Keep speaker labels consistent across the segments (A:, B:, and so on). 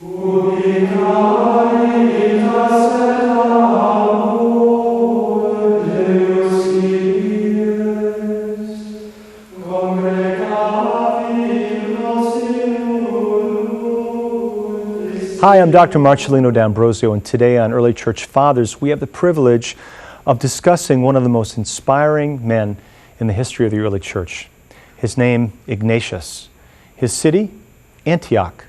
A: Hi, I'm Dr. Marcelino D'Ambrosio, and today on Early Church Fathers, we have the privilege of discussing one of the most inspiring men in the history of the early church. His name, Ignatius. His city, Antioch.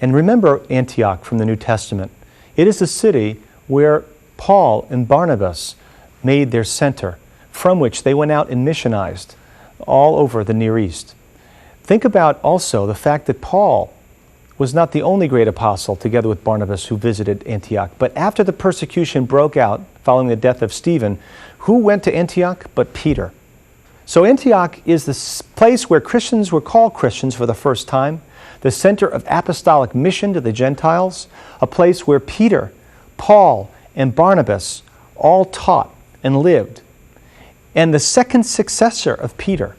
A: And remember Antioch from the New Testament. It is the city where Paul and Barnabas made their center, from which they went out and missionized all over the Near East. Think about also the fact that Paul was not the only great apostle, together with Barnabas, who visited Antioch. But after the persecution broke out following the death of Stephen, who went to Antioch but Peter? So Antioch is the place where Christians were called Christians for the first time, the center of apostolic mission to the Gentiles, a place where Peter, Paul, and Barnabas all taught and lived. And the second successor of Peter,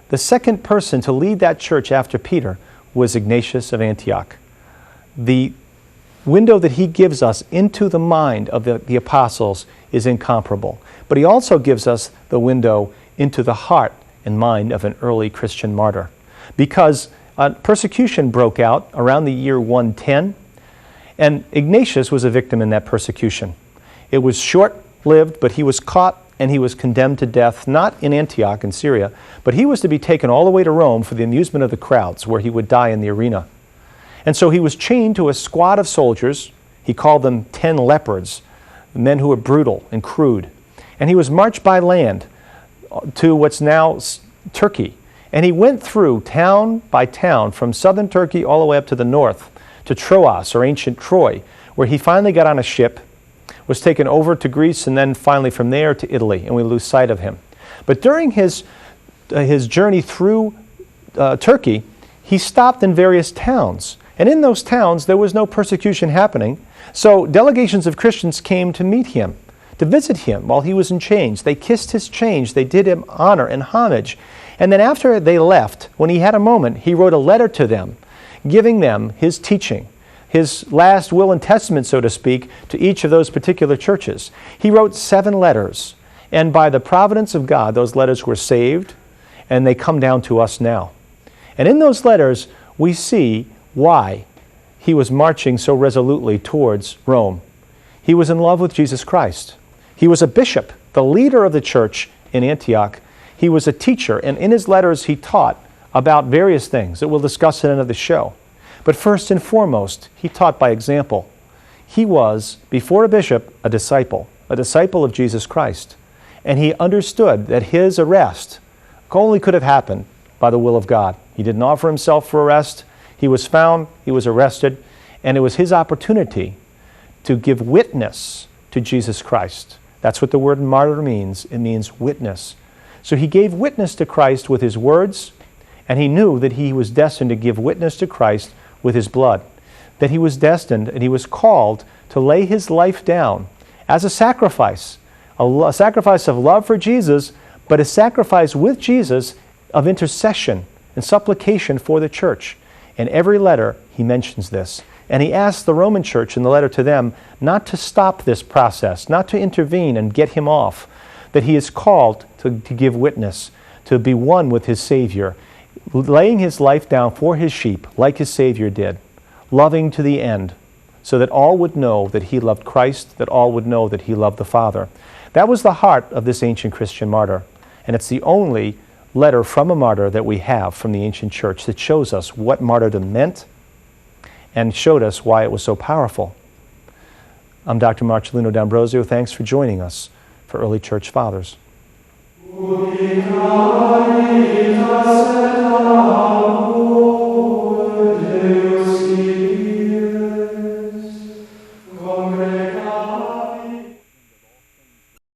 A: the second person to lead that church after Peter, was Ignatius of Antioch. The window that he gives us into the mind of the apostles is incomparable. But he also gives us the window into the heart and mind of an early Christian martyr. Because persecution broke out around the year 110, and Ignatius was a victim in that persecution. It was short-lived, but he was caught and he was condemned to death, not in Antioch in Syria, but he was to be taken all the way to Rome for the amusement of the crowds, where he would die in the arena. And so he was chained to a squad of soldiers. He called them 10 leopards, men who were brutal and crude. And he was marched by land to what's now Turkey. And he went through town by town, from southern Turkey all the way up to the north, to Troas, or ancient Troy, where he finally got on a ship, was taken over to Greece, and then finally from there to Italy, and we lose sight of him. But during his journey through Turkey, he stopped in various towns. And in those towns, there was no persecution happening. So delegations of Christians came to meet him, to visit him while he was in chains. They kissed his chains. They did him honor and homage. And then after they left, when he had a moment, he wrote a letter to them, giving them his teaching, his last will and testament, so to speak, to each of those particular churches. He wrote 7 letters, and by the providence of God, those letters were saved, and they come down to us now. And in those letters, we see why he was marching so resolutely towards Rome. He was in love with Jesus Christ. He was a bishop, the leader of the church in Antioch. He was a teacher, and in his letters he taught about various things that we'll discuss in another show. But first and foremost, he taught by example. He was, before a bishop, a disciple of Jesus Christ. And he understood that his arrest only could have happened by the will of God. He didn't offer himself for arrest. He was found, he was arrested, and it was his opportunity to give witness to Jesus Christ. That's what the word martyr means. It means witness. So he gave witness to Christ with his words, and he knew that he was destined to give witness to Christ with his blood, that he was destined and he was called to lay his life down as a sacrifice of love for Jesus, but a sacrifice with Jesus of intercession and supplication for the church. In every letter, he mentions this. And he asks the Roman church in the letter to them not to stop this process, not to intervene and get him off, that he is called to give witness, to be one with his Savior, laying his life down for his sheep like his Savior did, loving to the end, so that all would know that he loved Christ, that all would know that he loved the Father. That was the heart of this ancient Christian martyr, and it's the only letter from a martyr that we have from the ancient church that shows us what martyrdom meant and showed us why it was so powerful. I'm Dr. Marcelino D'Ambrosio. Thanks for joining us for Early Church Fathers.